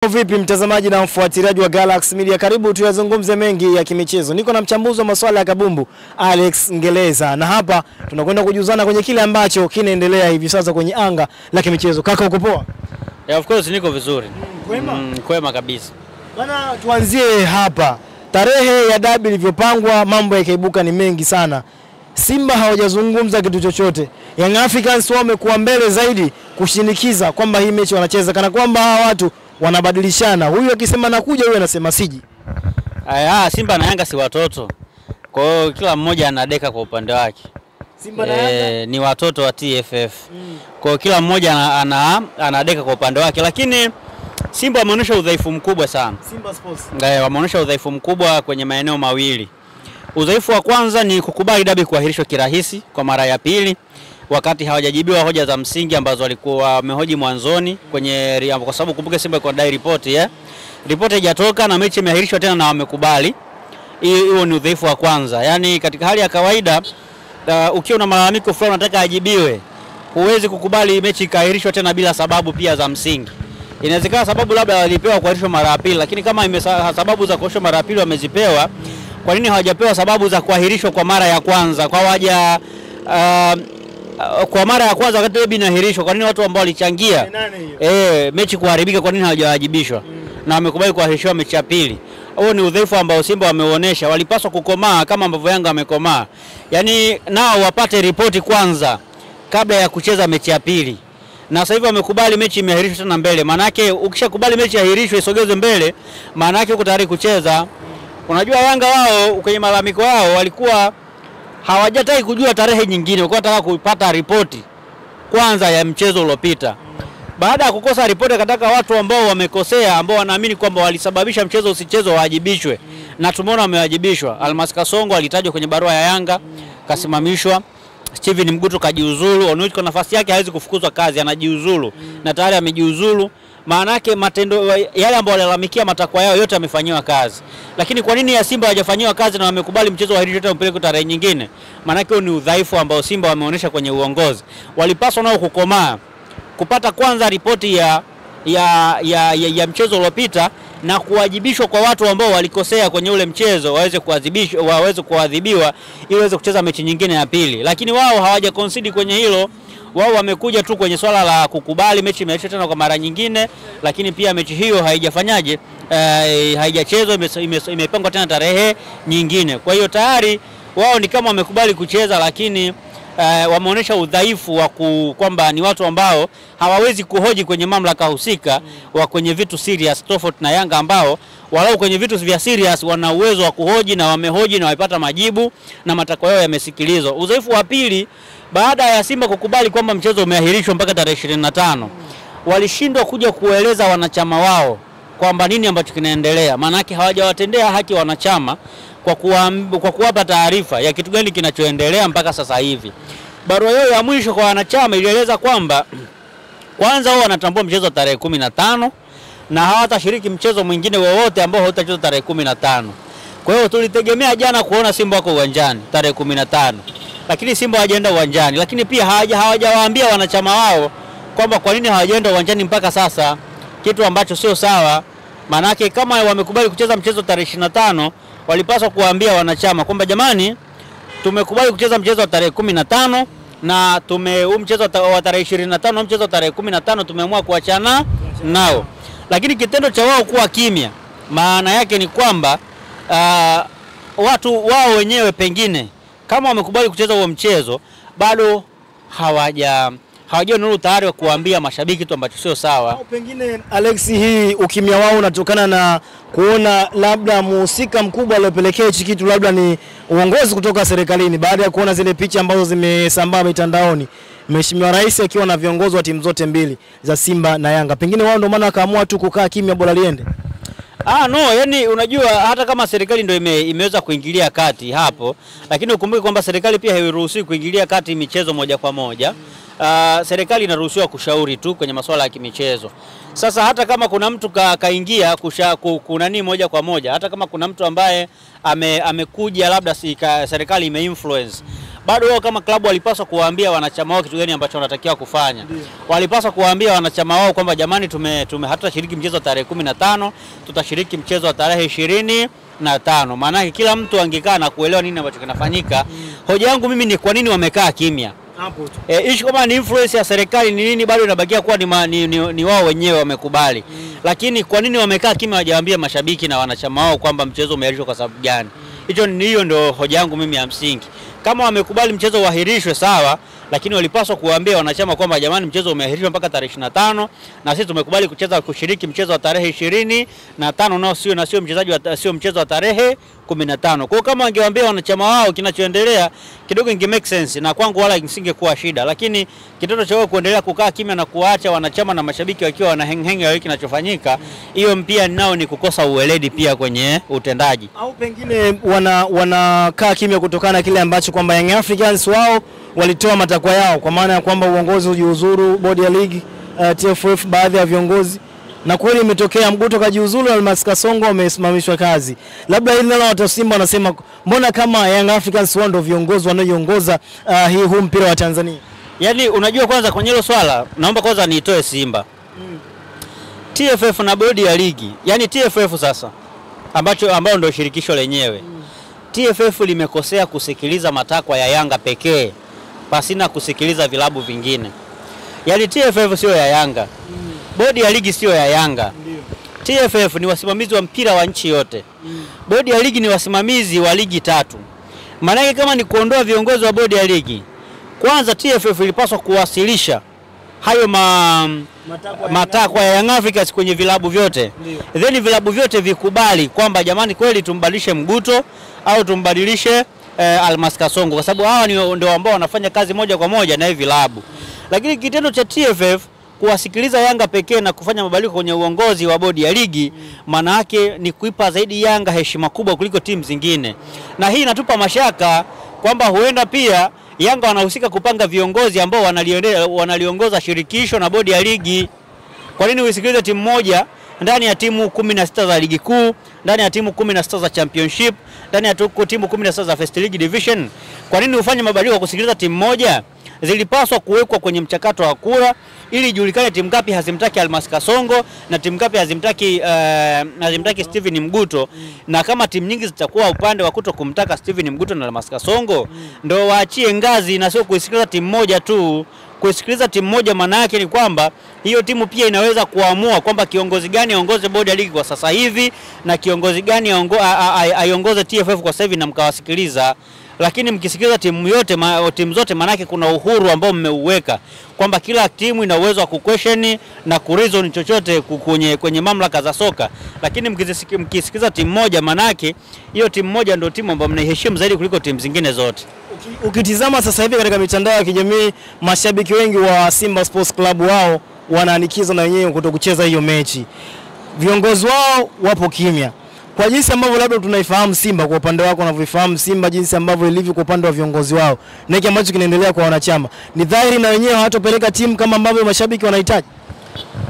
Vipi mtazamaji na mfuatiliaji wa Galaxy Media, karibu tuyazungumze mengi ya kimichezo. Niko na mchambuzi wa masuala ya kabumbu Alex Ngeleza, na hapa tunakwenda kujuzana kwenye kile ambacho kinaendelea hivi sasa kwenye anga la kimichezo. Kaka, uko poa? Yeah, of course niko vizuri. Kwema? Kwema kabisa. Bana, tuanzie hapa. Tarehe ya dabi ilivyopangwa, mambo yakaibuka ni mengi sana. Simba hawajazungumza kitu chochote. Young Africans wamekuwa mbele zaidi kushinikiza kwamba hii mechi wanacheza kana kwamba hawa watu wanabadilishana. Huyu akisema nakuja, huyu anasema siji. Simba na Yanga si watoto. Kwa hiyo kila mmoja anadeka kwa upande wake. Simba na Yanga ni watoto wa TFF. Kwa hiyo kila mmoja anadeka kwa upande wake, lakini Simba wameonyesha udhaifu mkubwa sana. Simba Sports. Wameonyesha udhaifu mkubwa kwenye maeneo mawili. Udhaifu wa kwanza ni kukubali dabi kuahirishwa kirahisi kwa mara ya pili, wakati hawajajibiwa hoja za msingi ambazo walikuwa wamehoji mwanzoni kwa sababu kumbuke Simba iko dai report report haijatoka na mechi imeahirishwa tena na wamekubali. Hiyo ni udhaifu wa kwanza. Yaani katika hali ya kawaida ukiwa na malalamiko fulani unataka ajibiwe, huwezi kukubali mechi ikaahirishwa tena bila sababu pia za msingi. Inawezekana sababu labda walipewa kuahirishwa mara ya pili, lakini kama sababu za kuahirishwa mara ya pili wamezipewa, kwa nini hawajapewa sababu za kuahirishwa kwa mara ya kwanza? Kwa mara ya kwanza wakati dabi inaahirishwa, kwa nini watu ambao walichangia mechi kuharibika, kwa nini hawajawajibishwa? Na wamekubali kuahirishwa mechi ya pili. Huo ni udhaifu ambao Simba wameonyesha. Walipaswa kukomaa kama ambavyo Yanga wamekomaa. Yaani nao wapate ripoti kwanza kabla ya kucheza mechi ya pili. Na sasa hivi wamekubali mechi imeahirishwa tena mbele. Maana yake ukishakubali mechi iahirishwe isogezwe mbele, maana yake uko tayari kucheza. Unajua Yanga wao kwenye malalamiko yao walikuwa hawajataka kujua tarehe nyingine, walikuwa wanataka kupata ripoti kwanza ya mchezo uliopita. Baada ya kukosa ripoti, akataka watu ambao wamekosea, ambao wanaamini kwamba walisababisha mchezo usichezwe waajibishwe. Na tumeona wamewajibishwa. Almas Kasongo alitajwa kwenye barua ya Yanga, kasimamishwa. Steven Mguto kajiuzulu. Onuchi kwa nafasi yake hawezi kufukuzwa kazi, anajiuzulu. Na tayari amejiuzulu. Maana yake matendo yale ambao walalamikia matakwa yao yote yamefanywa kazi. Lakini kwa nini ya Simba hawajafanywa kazi na wamekubali mchezo uahirishwe tena mpeleke tarehe nyingine? Maana yake ni udhaifu ambao Simba wameonyesha kwenye uongozi. Walipaswa nao kukomaa, kupata kwanza ripoti ya mchezo uliopita na kuwajibishwa kwa watu ambao walikosea kwenye ule mchezo, waweze kuadhibiwa ili waweze kucheza mechi nyingine ya pili. Lakini wao hawaja concede kwenye hilo. Wao wamekuja tu kwenye swala la kukubali mechi imeachwa tena kwa mara nyingine, lakini pia mechi hiyo haijachezwa, imepangwa tena tarehe nyingine. Kwa hiyo tayari wao ni kama wamekubali kucheza, lakini wameonyesha udhaifu wa kwamba ni watu ambao hawawezi kuhoji kwenye mamlaka husika wa kwenye vitu serious, tofauti na Yanga ambao walau kwenye vitu vya serious wana uwezo wa kuhoji na wamehoji na wamepata majibu na matakwa yao yamesikilizwa. Udhaifu wa pili, baada ya Simba kukubali kwamba mchezo umeahirishwa mpaka tarehe 25, walishindwa kuja kueleza wanachama wao kwamba nini ambacho kinaendelea. Maana yake hawajawatendea haki wanachama kwa kuwapa taarifa ya kitu gani kinachoendelea mpaka sasa hivi. Barua yao ya mwisho kwa wanachama ilieleza kwamba kwanza wao wanatambua mchezo tarehe 15 na hawatashiriki mchezo mwingine wowote ambao hautachezwa tarehe 15. Kwa hiyo tulitegemea jana kuona Simba wako uwanjani tarehe 15. Lakini Simba hawajaenda uwanjani, lakini pia hawajawaambia wanachama wao kwamba kwa nini hawajaenda uwanjani mpaka sasa, kitu ambacho sio sawa. Maana yake kama wamekubali kucheza mchezo tarehe 25, walipaswa kuwaambia wanachama kwamba jamani, tumekubali kucheza mchezo wa tarehe 15 na mchezo wa tarehe 25 na mchezo wa tarehe 15 tumeamua kuachana nao. Lakini kitendo cha wao kuwa kimya, maana yake ni kwamba watu wao wenyewe pengine kama wamekubali kucheza huo mchezo bado hawajaona tayari wa kuambia mashabiki tu ambacho sio sawa. Pengine Alex, hii ukimya wao unatokana na kuona labda muhusika mkubwa aliyopelekea hichi kitu labda ni uongozi kutoka serikalini, baada ya kuona zile picha ambazo zimesambaa mitandaoni, Mheshimiwa Rais akiwa na viongozi wa timu zote mbili za Simba na Yanga. Pengine wao ndio maana akaamua tu kukaa kimya, bora liende. Yani unajua hata kama serikali ndio imeweza kuingilia kati hapo, lakini ukumbuke kwamba serikali pia hairuhusiwi kuingilia kati michezo moja kwa moja. Serikali inaruhusiwa kushauri tu kwenye masuala ya kimichezo. Sasa hata kama kuna mtu kaingia kunani moja kwa moja, hata kama kuna mtu ambaye amekuja labda serikali imeinfluence, bado wao kama klabu walipaswa kuwaambia wanachama wao kitu gani ambacho wanatakiwa kufanya. Walipaswa kuwaambia wanachama wao kwamba jamani, hatutashiriki mchezo wa tarehe 15, tutashiriki mchezo wa tarehe 25. Maana kila mtu angekaa na kuelewa nini ambacho kinafanyika. Hoja yangu mimi ni kwa nini wamekaa kimya? Hapo tu. Ishi kama ni influence ya serikali ni nini, bado inabakia kuwa ni wao wenyewe wamekubali. Lakini kwa nini wamekaa kimya, hawajaambia mashabiki na wanachama wao kwamba mchezo umeahirishwa kwa sababu gani? Hiyo ndio hoja yangu mimi ya msingi. Kama wamekubali mchezo uahirishwe sawa, lakini walipaswa kuwaambia wanachama kwamba jamani, mchezo umeahirishwa mpaka tarehe 25 na sisi tumekubali kushiriki mchezo wa tarehe 25 nao sio mchezo wa tarehe 15. Kwa kama wangewaambia wanachama wao kinachoendelea kidogo inge make sense na kwangu wala isingekuwa shida, lakini kitendo cha wao kuendelea kukaa kimya na kuacha wanachama na mashabiki wakiwa wanahenghenga wiki kinachofanyika, hiyo pia nao ni kukosa uweledi pia kwenye utendaji. Au pengine wanakaa kimya kutokana na kile ambacho kwamba Young Africans wao walitoa matakwa yao, kwa maana ya kwamba uongozi ujiuzuru, bodi ya ligi, TFF, baadhi ya viongozi, na kweli imetokea Mguto kajiuzulu, Almas Kasongo wamesimamishwa kazi. Labda hili nalo watu Simba wanasema mbona kama Young Africans wao ndio viongozi wanaoiongoza huu mpira wa Tanzania? Yaani unajua, kwanza kwenye hilo swala naomba kwanza niitoe Simba. TFF na bodi ya ligi, yani TFF sasa ambao ndio shirikisho lenyewe. TFF limekosea kusikiliza matakwa ya Yanga pekee pasina kusikiliza vilabu vingine. Yaani TFF sio ya Yanga. Bodi ya ligi sio ya Yanga. TFF ni wasimamizi wa mpira wa nchi yote. Bodi ya ligi ni wasimamizi wa ligi 3. Maana kama ni kuondoa viongozi wa bodi ya ligi, kwanza TFF ilipaswa kuwasilisha hayo matakwa ya Young Africans kwenye vilabu vyote. Then vilabu vyote vikubali kwamba jamani, kweli tumbadilishe Mguto au tumbadilishe Almas Kasongo, kwa sababu hawa ndio ambao wanafanya kazi moja kwa moja na hivi vilabu. Lakini kitendo cha TFF kuwasikiliza Yanga pekee na kufanya mabadiliko kwenye uongozi wa bodi ya ligi, maana yake ni kuipa zaidi Yanga heshima kubwa kuliko timu zingine. Na hii inatupa mashaka kwamba huenda pia Yanga wanahusika kupanga viongozi ambao wanaliongoza shirikisho na bodi ya ligi. Kwa nini usikilize timu moja ndani ya timu 16 za ligi kuu, ndani ya timu 16 za championship, ndani ya timu 16 za first league division? Kwa nini ufanye mabadiliko kusikiliza timu moja? Zilipaswa kuwekwa kwenye mchakato wa kura ili ijulikane timu ngapi hazimtaki Almas Kasongo na timu ngapi hazimtaki Steven Mguto. Na kama timu nyingi zitakuwa upande wa kuto kumtaka Steven Mguto na Almas Kasongo, ndio waachie ngazi na sio kusikiliza timu moja tu. Kusikiliza timu moja maana yake ni kwamba hiyo timu pia inaweza kuamua kwamba kiongozi gani aongoze bodi ya ligi kwa sasa hivi na kiongozi gani aiongoze TFF kwa sasa hivi, na mkawasikiliza. Lakini mkisikiliza timu zote maana yake kuna uhuru ambao mmeuweka kwamba kila timu ina uwezo wa kuquestion na kureason chochote kwenye mamlaka za soka. Lakini mkisikiliza timu moja maana yake hiyo timu moja ndio timu ambayo mnaiheshimu zaidi kuliko timu zingine zote. Ukitizama sasa hivi katika mitandao ya kijamii, mashabiki wengi wa Simba Sports Club wao wanaanikizwa na wenyewe kutokucheza hiyo mechi. Viongozi wao wapo kimya. Kwa jinsi ambavyo labda tunaifahamu Simba, kwa upande wako unavyofahamu Simba jinsi ambavyo ilivyo kwa upande wa viongozi wao, na hiki ambacho kinaendelea kwa wanachama, ni dhahiri na wenyewe hawatopeleka timu kama ambavyo mashabiki wanahitaji.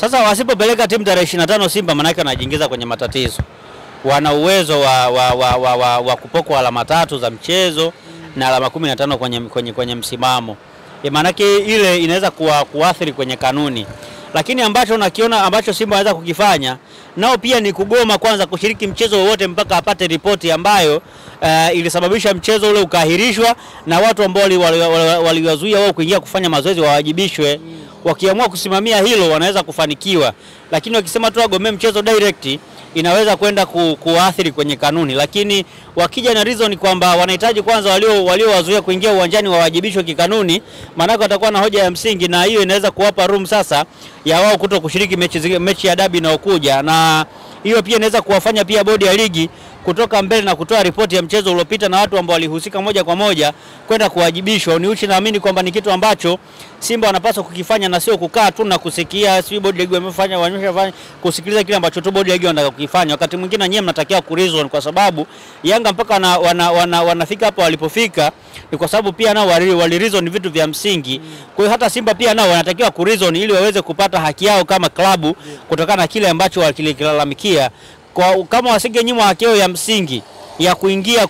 Sasa wasipopeleka timu tarehe 25 Simba maana yake wanajiingiza kwenye matatizo. Wana uwezo wa kupokwa alama 3 za mchezo na alama 15 kwenye msimamo. Maana yake ile inaweza kuathiri kwenye kanuni. Lakini ambacho Simba anaweza kukifanya nao pia ni kugoma kwanza kushiriki mchezo wowote mpaka apate ripoti ambayo ilisababisha mchezo ule ukaahirishwa, na watu ambao waliwazuia wao kuingia kufanya mazoezi wawajibishwe. Wakiamua kusimamia hilo wanaweza kufanikiwa, lakini wakisema tu agomee mchezo direct inaweza kwenda kuathiri kwenye kanuni. Lakini wakija na reason kwamba wanahitaji kwanza waliowazuia kuingia uwanjani wawajibishwe kikanuni, maana watakuwa na hoja ya msingi, na hiyo inaweza kuwapa room sasa ya wao kuto kushiriki mechi ya dabi inayokuja. Na hiyo pia inaweza kuwafanya pia bodi ya ligi kutoka mbele na kutoa ripoti ya mchezo uliopita na watu ambao walihusika moja kwa moja kwenda kuwajibishwa. Naamini kwamba ni kitu ambacho Simba wanapaswa kukifanya na sio kukaa tu na kusikia bodi ya ligi wamefanya kusikiliza kile ambacho tu bodi ya ligi wanataka kukifanya. Wakati mwingine nyinyi mnatakiwa kureason, kwa sababu Yanga mpaka wanafika hapo walipofika ni kwa sababu pia nao walireason vitu vya msingi. Kwa hiyo hata Simba pia nao wanatakiwa kureason ili waweze kupata haki yao kama klabu kutokana na kile ambacho walikilalamikia. Kama wasingenyimwa haki yao ya msingi ya kuingia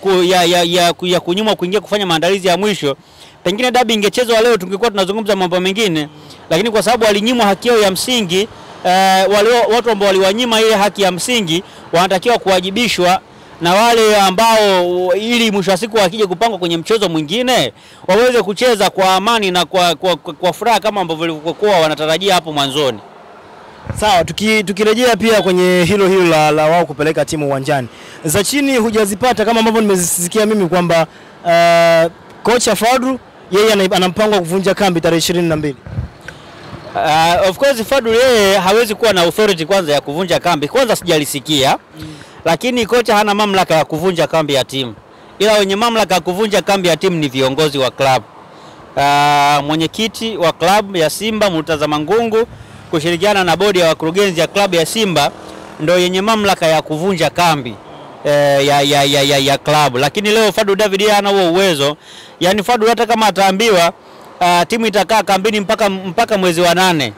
ya kunyuma kuingia kufanya maandalizi ya mwisho, pengine dabi ingechezwa leo tungekuwa tunazungumza mambo mengine, lakini kwa sababu walinyimwa haki yao ya msingi, wale watu ambao waliwanyima ile haki ya msingi wanatakiwa kuwajibishwa, na wale ambao ili mwisho wa siku wakija kupangwa kwenye mchezo mwingine waweze kucheza kwa amani na kwa furaha kama ambavyo walikuwa wanatarajia hapo mwanzoni. Sawa, tukirejea pia kwenye hilo la wao kupeleka timu uwanjani. Za chini hujazipata kama ambavyo nimesikia mimi kwamba kocha Fadlu yeye ana mpango wa kuvunja kambi tarehe 22. Of course Fadlu yeye hawezi kuwa na authority kwanza ya kuvunja kambi. Kwanza sijalisikia. Lakini kocha hana mamlaka ya kuvunja kambi ya timu. Ila wenye mamlaka ya kuvunja kambi ya timu ni viongozi wa klabu. Mwenyekiti wa klabu ya Simba Murtaza Mangungu kushirikiana na bodi ya wakurugenzi ya klabu ya Simba ndio yenye mamlaka ya kuvunja kambi ya klabu. Lakini leo Fadlu David hana huo uwezo. Yaani Fadlu hata kama ataambiwa timu itakaa kambini mpaka mwezi wa 8.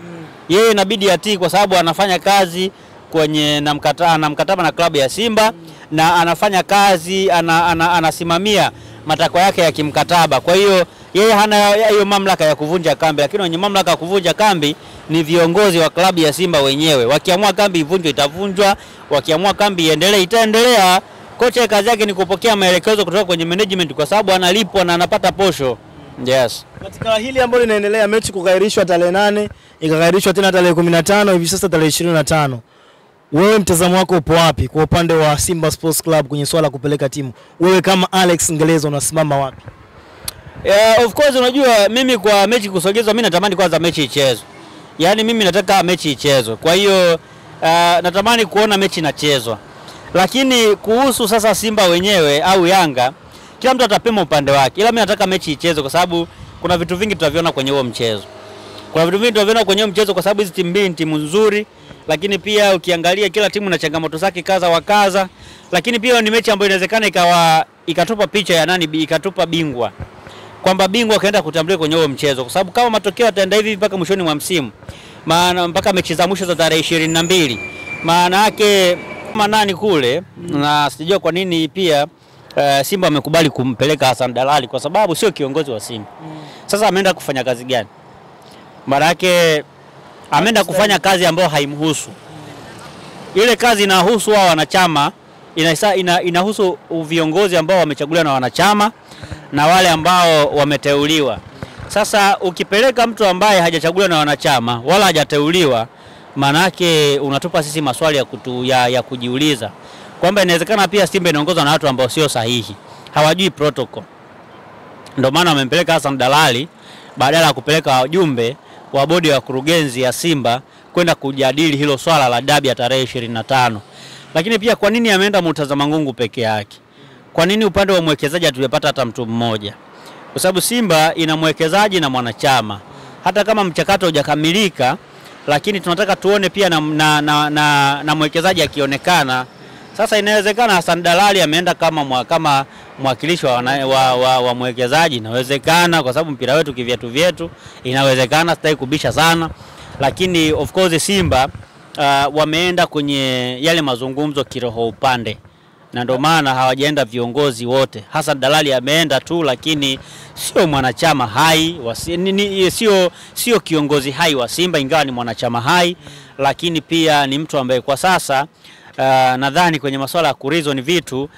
Yeye inabidi atii kwa sababu anafanya kazi kwenye na mkataba na klabu ya Simba na anafanya kazi anasimamia matakwa yake ya kimkataba. Kwa hiyo yeye hana hiyo mamlaka ya kuvunja kambi, lakini wenye mamlaka ya kuvunja kambi ni viongozi wa klabu ya Simba wenyewe. Wakiamua kambi ivunjwe itavunjwa, wakiamua kambi iendelee itaendelea. Kocha kazi yake ni kupokea maelekezo kutoka kwenye management kwa sababu analipwa na anapata posho. Yes. Katika hili ambalo linaendelea, mechi kugairishwa tarehe 8, ikagairishwa tena tarehe 15, hivi sasa tarehe 25. Wewe mtazamo wako upo wapi kwa upande wa Simba Sports Club kwenye swala kupeleka timu? Wewe kama Alex Ngelezo unasimama wapi? Of course unajua mimi kwa mechi kusogezwa mimi natamani kwanza mechi ichezwe. Yaani mimi nataka mechi ichezwe. Kwa hiyo natamani kuona mechi inachezwa. Lakini kuhusu sasa Simba wenyewe au Yanga, kila mtu atapima upande wake. Ila mimi nataka mechi ichezwe kwa sababu kuna vitu vingi tutaviona kwenye huo mchezo. Kuna vitu vingi tutaviona kwenye huo mchezo kwa sababu hizi timu mbili ni timu nzuri, lakini pia ukiangalia kila timu na changamoto zake kaza wa kaza, lakini pia ni mechi ambayo inawezekana ikatupa picha ya nani ikatupa bingwa. Kwamba bingwa kaenda kutambuliwa kwenye huo mchezo kwa sababu kama matokeo yataenda hivi mpaka mwishoni mwa msimu, maana mpaka mechi za mwisho za tarehe 22, maana yake kama nani kule na sijui kwa nini pia Simba amekubali kumpeleka Hassan Dalali kwa sababu sio kiongozi wa Simba. Sasa ameenda kufanya kazi gani? Maana yake ameenda kufanya kazi ambayo haimhusu. Ile kazi inahusu wao wanachama, inahusu viongozi ambao wamechaguliwa na wanachama na wale ambao wameteuliwa. Sasa ukipeleka mtu ambaye hajachaguliwa na wanachama wala hajateuliwa, maana yake unatupa sisi maswali ya kujiuliza kwamba inawezekana pia Simba inaongozwa na watu ambao sio sahihi, hawajui protocol. Ndio maana wamempeleka Hassan Dalali badala ya kupeleka wajumbe wa bodi ya wakurugenzi ya Simba kwenda kujadili hilo swala la dabi ya tarehe 25. Lakini pia kwa nini ameenda Murtaza Mangungu peke yake? Kwa nini upande wa mwekezaji hatujapata hata mtu mmoja? Kwa sababu Simba ina mwekezaji na mwanachama. Hata kama mchakato hujakamilika, lakini tunataka tuone pia na mwekezaji akionekana. Sasa inawezekana Hassan Dalali ameenda kama mwakilishi wa mwekezaji, inawezekana kwa sababu mpira wetu kiviatu vyetu, inawezekana, sitaki kubisha sana. Lakini of course Simba wameenda kwenye yale mazungumzo kiroho upande. Na ndio maana hawajaenda viongozi wote. Hassan Dalali ameenda tu, lakini sio mwanachama hai sio kiongozi hai wa Simba, ingawa ni mwanachama hai, lakini pia ni mtu ambaye kwa sasa nadhani kwenye masuala ya kurizoni vitu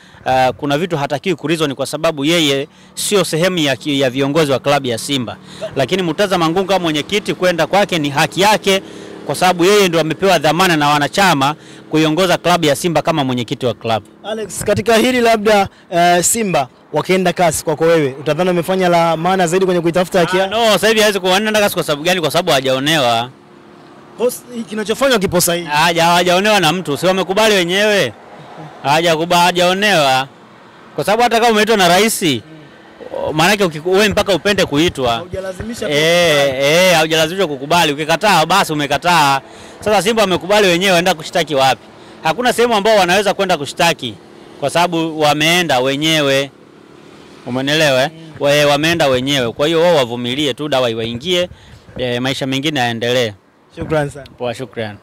kuna vitu hatakiwi kurizoni kwa sababu yeye sio sehemu ya viongozi wa klabu ya Simba. Lakini Murtaza Mangungu kama mwenyekiti kwenda kwake ni haki yake kwa sababu yeye ndio amepewa dhamana na wanachama kuiongoza klabu ya Simba kama mwenyekiti wa klabu. Alex, katika hili labda Simba wakienda kasi kwako wewe, utadhani umefanya la maana zaidi kwenye kuitafuta haki? No, sasa hivi hawezi kuenda kasi kwa sababu gani? Kwa sababu hajaonewa. Kinachofanywa kipo sahihi. Hajaonewa na mtu, si wamekubali wenyewe. Hajaonewa. Kwa sababu hata kama umeitwa na rais, maana yake wewe mpaka upende kuitwa. Haujalazimisha haujalazimishwa kukubali. Ukikataa basi umekataa. Sasa Simba wamekubali wenyewe, waenda kushtaki wapi? Hakuna sehemu ambao wanaweza kwenda kushtaki kwa sababu wameenda wenyewe. Umeelewa? Wameenda wenyewe. Kwa hiyo wao wavumilie tu, dawa iwaingie, maisha mengine yaendelee. Shukrani sana. Poa, shukrani.